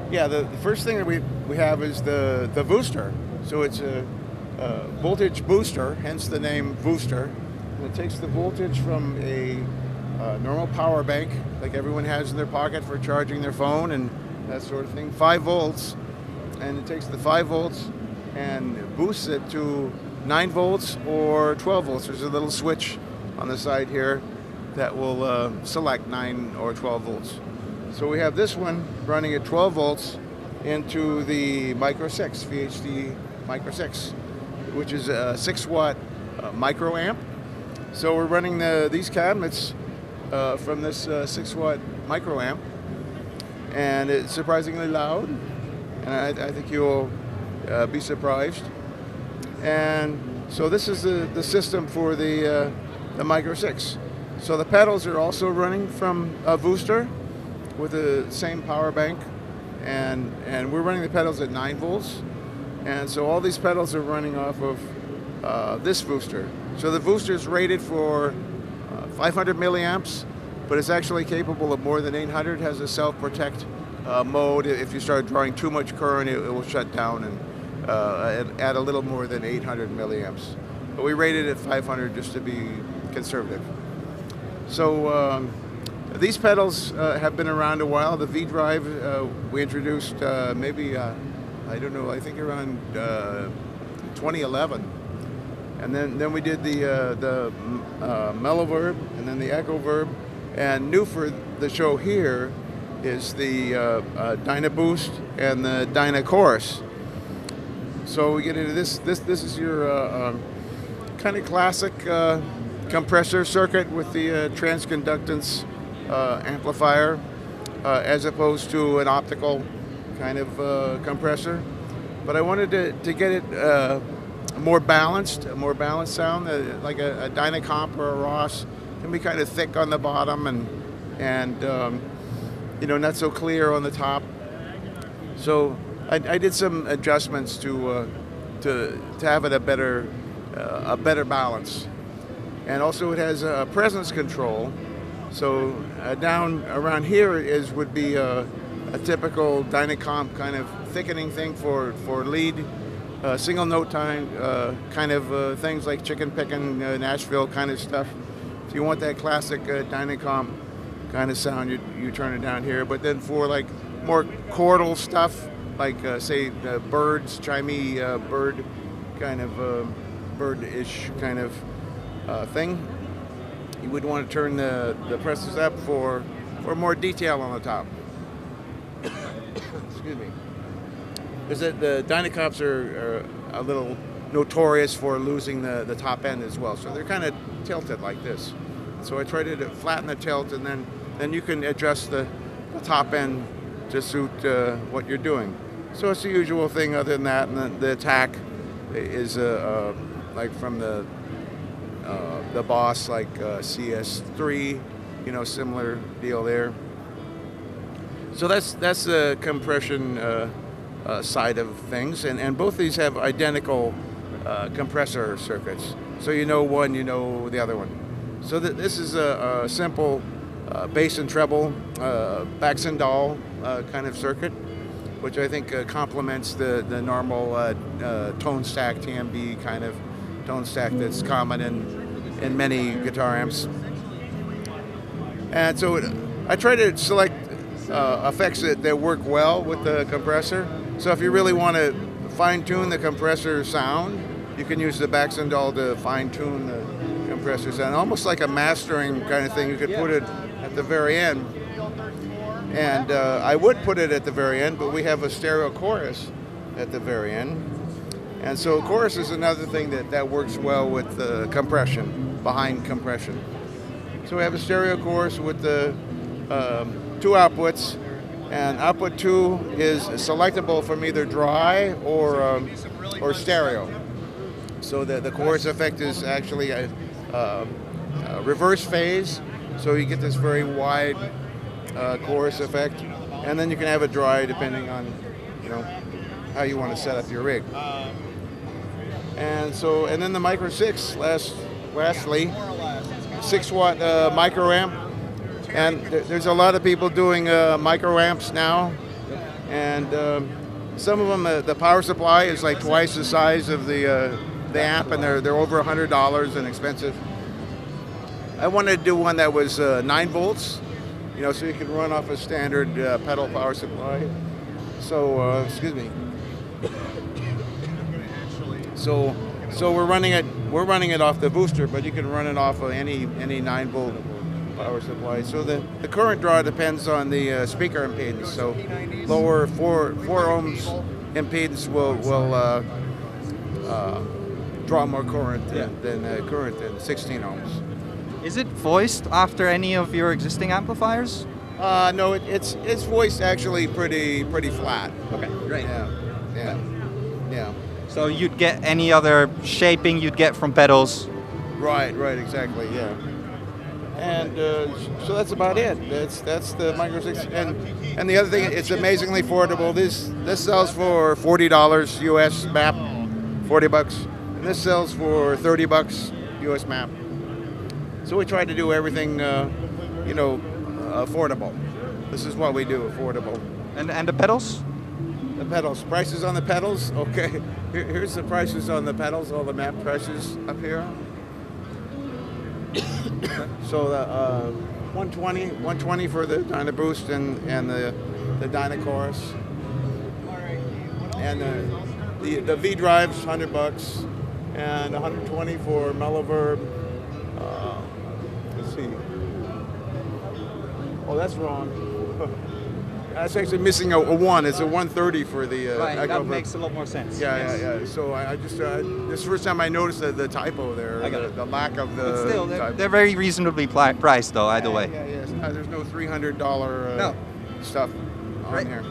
Yeah, the first thing that we have is the booster. So it's a voltage booster, hence the name booster. And it takes the voltage from a normal power bank, like everyone has in their pocket for charging their phone and that sort of thing, 5 volts. And it takes the 5 volts and boosts it to 9 volts or 12 volts. There's a little switch on the side here that will select 9 or 12 volts. So we have this one running at 12 volts into the Micro 6, VHT Micro 6, which is a 6-watt microamp. So we're running these cabinets from this 6-watt microamp, and it's surprisingly loud, and I think you'll be surprised. And so this is the system for the Micro 6. So the pedals are also running from a booster with the same power bank, and we're running the pedals at 9 volts, and so all these pedals are running off of this booster. So the booster is rated for 500 milliamps, but it's actually capable of more than 800. Has a self-protect mode. If you start drawing too much current, it will shut down and add a little more than 800 milliamps. But we rated it at 500 just to be conservative. So these pedals have been around a while. The V drive we introduced maybe, I don't know, I think around 2011. And then we did the Mellow Verb and then the Echo Verb. And new for the show here is the Dynaboost and the Dynachorus. So we get into this. This is your kind of classic compressor circuit with the transconductance amplifier, as opposed to an optical kind of compressor. But I wanted to get it a more balanced sound, like a Dynacomp or a Ross can be kind of thick on the bottom and not so clear on the top. So I did some adjustments to have it a better balance. And also it has a presence control. So down around here would be a typical Dynacomp kind of thickening thing for lead, single note time kind of things like chicken picking, Nashville kind of stuff. If you want that classic Dynacomp kind of sound, you turn it down here. But then for like more chordal stuff, like say birds, chimey bird kind of bird-ish kind of thing, you would want to turn the presses up for more detail on the top. Excuse me. Because the Dynacomps are a little notorious for losing the top end as well, so they're kind of tilted like this. So I tried to flatten the tilt, and then you can adjust the top end to suit what you're doing. So it's the usual thing. Other than that, and the attack is like from the Boss, like CS3, similar deal there. So that's the compression side of things, and both these have identical compressor circuits. So one, the other one. So this is a simple bass and treble Baxandall kind of circuit, which I think complements the normal tone stack, TMB kind of tone stack that's common in many guitar amps. And so I try to select effects that work well with the compressor. So if you really want to fine-tune the compressor sound, you can use the Baxandall to fine-tune the compressor sound. Almost like a mastering kind of thing. You could put it at the very end. And I would put it at the very end, but we have a stereo chorus at the very end. And so chorus is another thing that works well with the compression, behind compression. So we have a stereo chorus with the 2 outputs, and output 2 is selectable from either dry or stereo. So the chorus effect is actually a reverse phase, so you get this very wide chorus effect, and then you can have it dry depending on how you want to set up your rig. And then the Micro 6, lastly, 6-watt micro amp. And there's a lot of people doing micro amps now. and some of them the power supply is like twice the size of the amp, and they're over $100 and expensive. I wanted to do one that was 9 volts, you know, so you can run off a standard pedal power supply. So excuse me. So we're running it off the booster, but you can run it off of any 9-volt power supply. So the current draw depends on the speaker impedance. So lower 4 ohms impedance will draw more current than 16 ohms. Is it voiced after any of your existing amplifiers? No, it's voiced actually pretty flat. Okay, great. Yeah. So you'd get any other shaping you'd get from pedals? Right, exactly, yeah. And so that's about it. That's the Micro 6. And the other thing, it's amazingly affordable. This sells for $40 US map, $40, and this sells for $30 US map. So we try to do everything, you know, affordable. This is what we do, affordable. And the pedals? The pedals, prices on the pedals. Okay, here's the prices on the pedals. All the map prices up here. So the 120 for the Dyna Boost and the Dyna Chorus, and the V drives $100, and 120 for Mellow Verb. Let's see. Oh, that's wrong. That's actually missing a 1. It's a 130 for the right, Echo. that makes a lot more sense. Yeah. So I just this is the first time I noticed the typo there. The lack of the. But still, typo. they're very reasonably priced, though. Either way. Yeah. There's no $300 no. stuff on here.